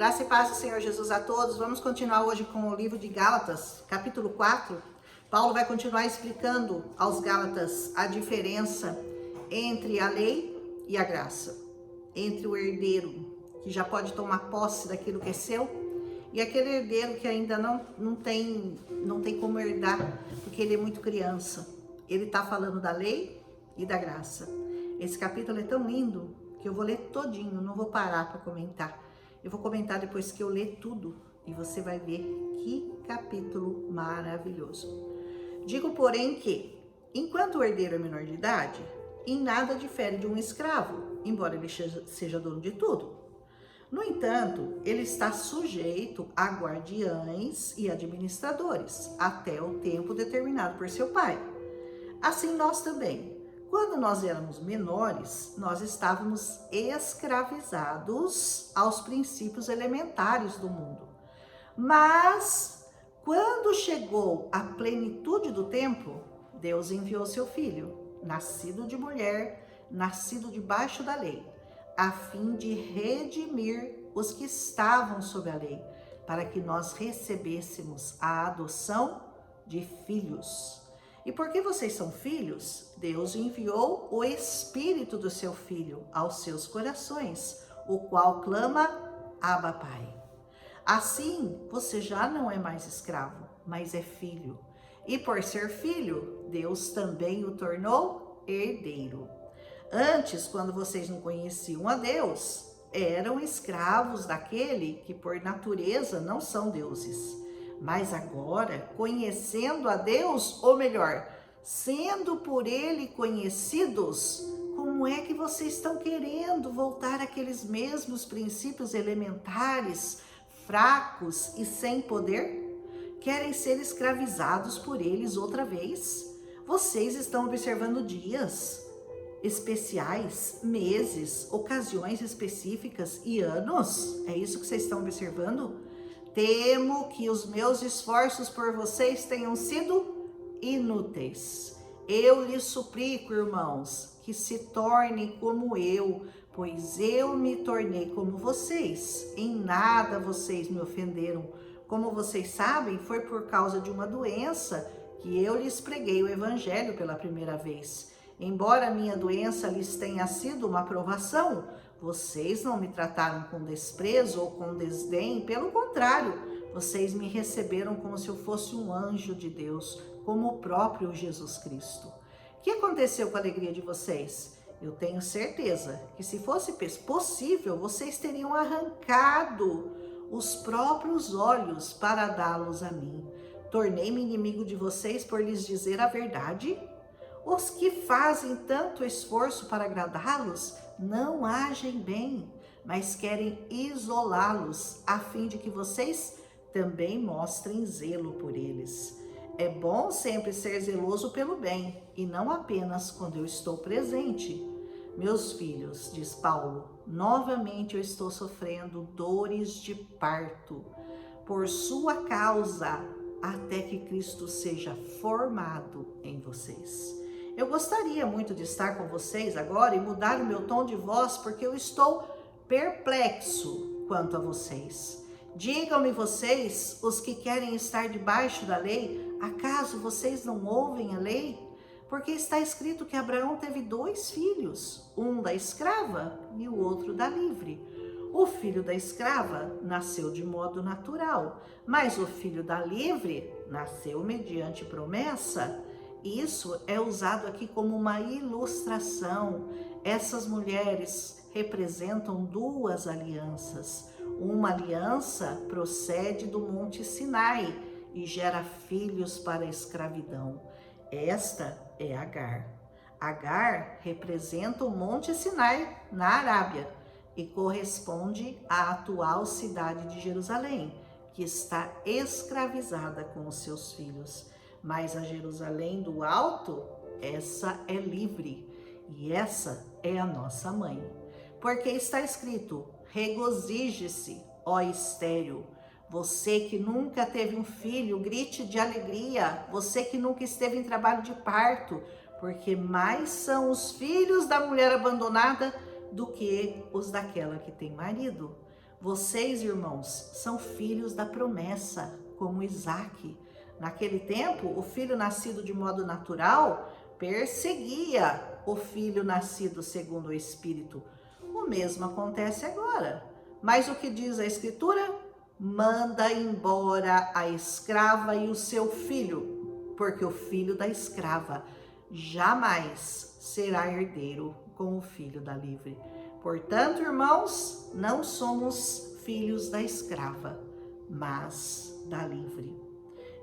Graça e paz do Senhor Jesus a todos. Vamos continuar hoje com o livro de Gálatas, capítulo 4. Paulo vai continuar explicando aos Gálatas a diferença entre a lei e a graça. Entre o herdeiro, que já pode tomar posse daquilo que é seu, e aquele herdeiro que ainda não tem como herdar, porque ele é muito criança. Ele está falando da lei e da graça. Esse capítulo é tão lindo que eu vou ler todinho, não vou parar para comentar. Eu vou comentar depois que eu ler tudo e você vai ver que capítulo maravilhoso. Digo, porém, que, enquanto o herdeiro é menor de idade, em nada difere de um escravo, embora ele seja dono de tudo. No entanto, ele está sujeito a guardiães e administradores, até o tempo determinado por seu pai. Assim nós também. Quando nós éramos menores, nós estávamos escravizados aos princípios elementares do mundo. Mas, quando chegou a plenitude do tempo, Deus enviou seu filho, nascido de mulher, nascido debaixo da lei, a fim de redimir os que estavam sob a lei, para que nós recebêssemos a adoção de filhos. E porque vocês são filhos, Deus enviou o Espírito do seu Filho aos seus corações, o qual clama, Abba, Pai. Assim, você já não é mais escravo, mas é filho. E por ser filho, Deus também o tornou herdeiro. Antes, quando vocês não conheciam a Deus, eram escravos daquele que por natureza não são deuses. Mas agora, conhecendo a Deus, ou melhor, sendo por Ele conhecidos, como é que vocês estão querendo voltar àqueles mesmos princípios elementares, fracos e sem poder? Querem ser escravizados por eles outra vez? Vocês estão observando dias especiais, meses, ocasiões específicas e anos? É isso que vocês estão observando? Temo que os meus esforços por vocês tenham sido inúteis. Eu lhes suplico, irmãos, que se tornem como eu, pois eu me tornei como vocês. Em nada vocês me ofenderam. Como vocês sabem, foi por causa de uma doença que eu lhes preguei o evangelho pela primeira vez. Embora a minha doença lhes tenha sido uma provação, vocês não me trataram com desprezo ou com desdém, pelo contrário, vocês me receberam como se eu fosse um anjo de Deus, como o próprio Jesus Cristo. O que aconteceu com a alegria de vocês? Eu tenho certeza que se fosse possível, vocês teriam arrancado os próprios olhos para dá-los a mim. Tornei-me inimigo de vocês por lhes dizer a verdade? Os que fazem tanto esforço para agradá-los não agem bem, mas querem isolá-los, a fim de que vocês também mostrem zelo por eles. É bom sempre ser zeloso pelo bem, e não apenas quando eu estou presente. Meus filhos, diz Paulo, novamente eu estou sofrendo dores de parto, por sua causa, até que Cristo seja formado em vocês. Eu gostaria muito de estar com vocês agora e mudar o meu tom de voz, porque eu estou perplexo quanto a vocês. Digam-me vocês, os que querem estar debaixo da lei, acaso vocês não ouvem a lei? Porque está escrito que Abraão teve 2 filhos, um da escrava e o outro da livre. O filho da escrava nasceu de modo natural, mas o filho da livre nasceu mediante promessa. Isso é usado aqui como uma ilustração. Essas mulheres representam 2 alianças. Uma aliança procede do Monte Sinai e gera filhos para a escravidão. Esta é Agar. Agar representa o Monte Sinai na Arábia e corresponde à atual cidade de Jerusalém, que está escravizada com os seus filhos. Mas a Jerusalém do alto, essa é livre, e essa é a nossa mãe. Porque está escrito, regozije-se, ó estéril, você que nunca teve um filho, grite de alegria, você que nunca esteve em trabalho de parto, porque mais são os filhos da mulher abandonada do que os daquela que tem marido. Vocês, irmãos, são filhos da promessa, como Isaque. Naquele tempo, o filho nascido de modo natural perseguia o filho nascido segundo o Espírito. O mesmo acontece agora. Mas o que diz a Escritura? Manda embora a escrava e o seu filho, porque o filho da escrava jamais será herdeiro com o filho da livre. Portanto, irmãos, não somos filhos da escrava, mas da livre.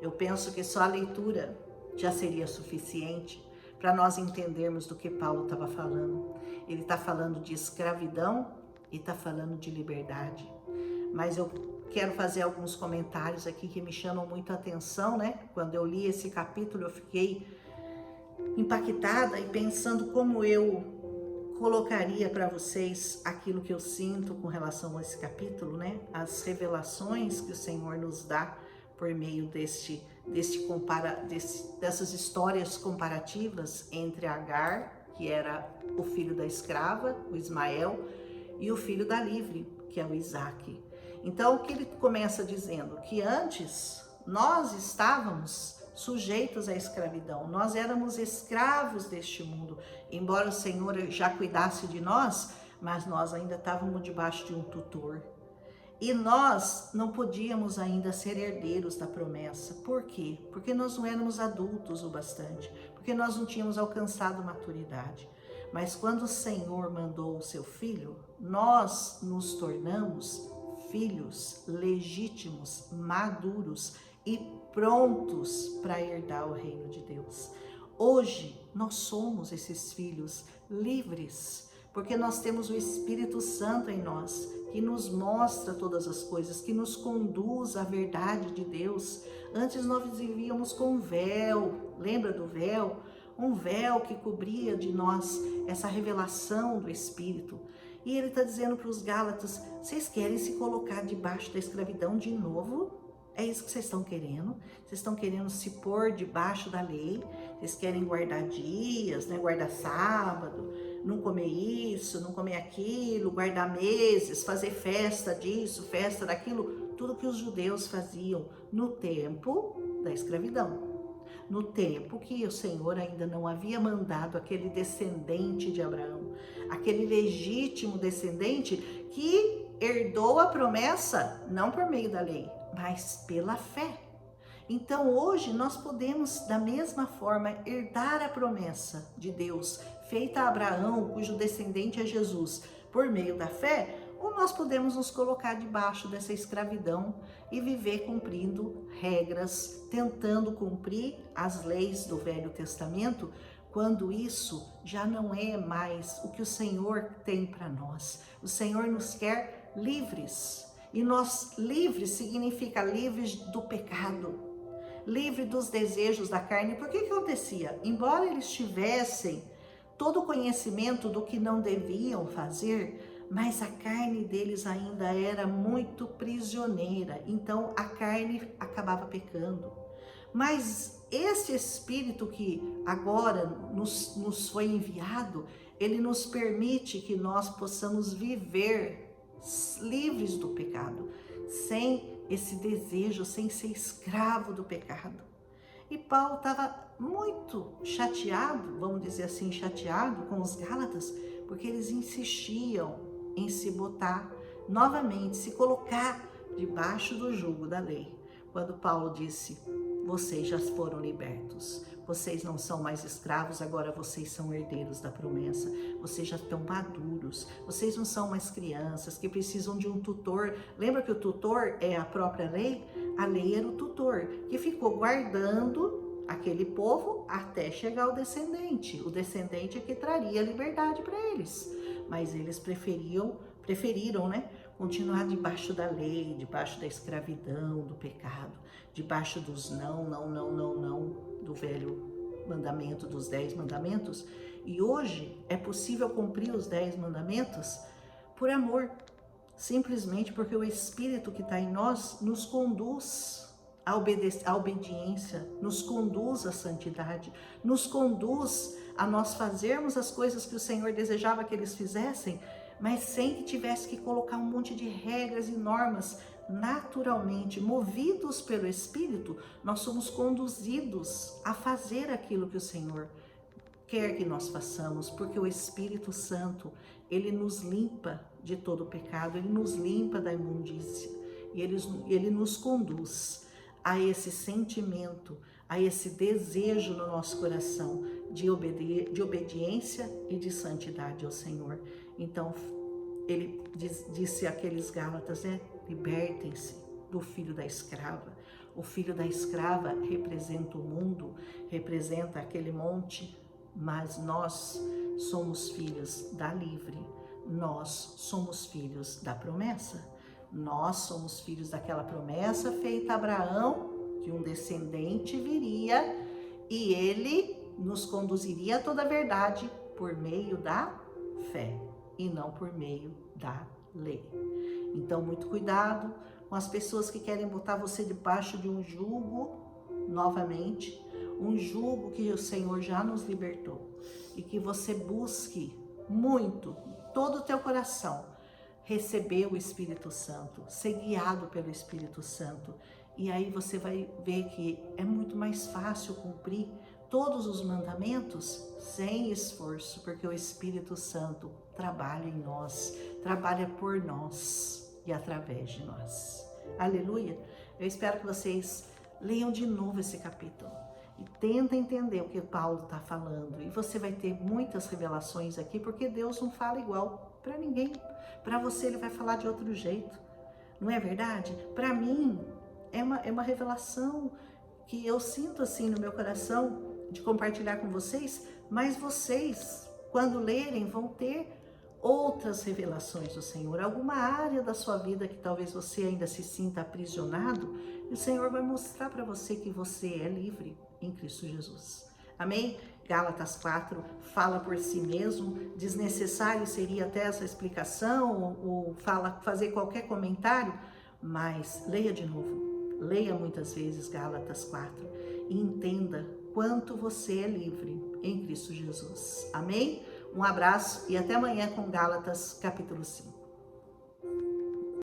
Eu penso que só a leitura já seria suficiente para nós entendermos do que Paulo estava falando. Ele está falando de escravidão e está falando de liberdade. Mas eu quero fazer alguns comentários aqui que me chamam muito a atenção, né? Quando eu li esse capítulo, eu fiquei impactada e pensando como eu colocaria para vocês aquilo que eu sinto com relação a esse capítulo, né? As revelações que o Senhor nos dá por meio dessas histórias comparativas entre Agar, que era o filho da escrava, o Ismael, e o filho da livre, que é o Isaque. Então, o que ele começa dizendo? Que antes nós estávamos sujeitos à escravidão, nós éramos escravos deste mundo, embora o Senhor já cuidasse de nós, mas nós ainda estávamos debaixo de um tutor. E nós não podíamos ainda ser herdeiros da promessa. Por quê? Porque nós não éramos adultos o bastante, porque nós não tínhamos alcançado maturidade. Mas quando o Senhor mandou o seu filho, nós nos tornamos filhos legítimos, maduros e prontos para herdar o reino de Deus. Hoje nós somos esses filhos livres, porque nós temos o Espírito Santo em nós, que nos mostra todas as coisas, que nos conduz à verdade de Deus. Antes nós vivíamos com um véu, lembra do véu? Um véu que cobria de nós essa revelação do Espírito. E ele está dizendo para os Gálatas, vocês querem se colocar debaixo da escravidão de novo? É isso que vocês estão querendo? Vocês estão querendo se pôr debaixo da lei? Vocês querem guardar dias, né? Guardar sábado, não comer isso, não comer aquilo, guardar meses, fazer festa disso, festa daquilo, tudo que os judeus faziam no tempo da escravidão. No tempo que o Senhor ainda não havia mandado aquele descendente de Abraão, aquele legítimo descendente que herdou a promessa, não por meio da lei, mas pela fé. Então hoje nós podemos da mesma forma herdar a promessa de Deus feita a Abraão, cujo descendente é Jesus, por meio da fé, ou nós podemos nos colocar debaixo dessa escravidão e viver cumprindo regras, tentando cumprir as leis do Velho Testamento, quando isso já não é mais o que o Senhor tem para nós. O Senhor nos quer livres. E nós, livres, significa livres do pecado, livre dos desejos da carne. Por que acontecia? Embora eles tivessem todo o conhecimento do que não deviam fazer, mas a carne deles ainda era muito prisioneira, então a carne acabava pecando. Mas esse Espírito que agora nos foi enviado, ele nos permite que nós possamos viver livres do pecado, sem esse desejo, sem ser escravo do pecado. E Paulo estava muito chateado, vamos dizer assim, chateado com os Gálatas, porque eles insistiam em se botar novamente, se colocar debaixo do jugo da lei. Quando Paulo disse, vocês já foram libertos, vocês não são mais escravos, agora vocês são herdeiros da promessa, vocês já estão maduros, vocês não são mais crianças que precisam de um tutor. Lembra que o tutor é a própria lei? A lei era o tutor, que ficou guardando aquele povo até chegar o descendente é que traria liberdade para eles. Mas eles preferiram, né, continuar debaixo da lei, debaixo da escravidão, do pecado, debaixo dos não, do velho mandamento, dos 10 mandamentos. E hoje é possível cumprir os 10 mandamentos por amor, simplesmente porque o Espírito que está em nós nos conduz à obediência, nos conduz à santidade, nos conduz a nós fazermos as coisas que o Senhor desejava que eles fizessem, mas sem que tivesse que colocar um monte de regras e normas. Naturalmente, movidos pelo Espírito, nós somos conduzidos a fazer aquilo que o Senhor quer que nós façamos, porque o Espírito Santo, ele nos limpa de todo o pecado, ele nos limpa da imundícia, e ele nos conduz a esse sentimento, a esse desejo no nosso coração de obediência e de santidade ao Senhor. Então, ele disse àqueles Gálatas, libertem-se do filho da escrava. O filho da escrava representa o mundo, representa aquele monte, mas nós somos filhos da livre, nós somos filhos da promessa. Nós somos filhos daquela promessa feita a Abraão, que um descendente viria e ele nos conduziria a toda a verdade por meio da fé e não por meio da lei. Então, muito cuidado com as pessoas que querem botar você debaixo de um jugo, novamente, um jugo que o Senhor já nos libertou, e que você busque muito, todo o teu coração, receber o Espírito Santo, ser guiado pelo Espírito Santo, e aí você vai ver que é muito mais fácil cumprir todos os mandamentos sem esforço, porque o Espírito Santo trabalha em nós, trabalha por nós e através de nós. Aleluia! Eu espero que vocês leiam de novo esse capítulo e tentem entender o que Paulo está falando. E você vai ter muitas revelações aqui, porque Deus não fala igual para ninguém. Para você ele vai falar de outro jeito, não é verdade? Para mim é uma revelação que eu sinto assim no meu coração de compartilhar com vocês, mas vocês, quando lerem, vão ter outras revelações do Senhor, alguma área da sua vida que talvez você ainda se sinta aprisionado, e o Senhor vai mostrar para você que você é livre em Cristo Jesus. Amém? Gálatas 4 fala por si mesmo, desnecessário seria até essa explicação ou fazer qualquer comentário, mas leia de novo, leia muitas vezes Gálatas 4 e entenda quanto você é livre em Cristo Jesus. Amém? Um abraço e até amanhã com Gálatas capítulo 5.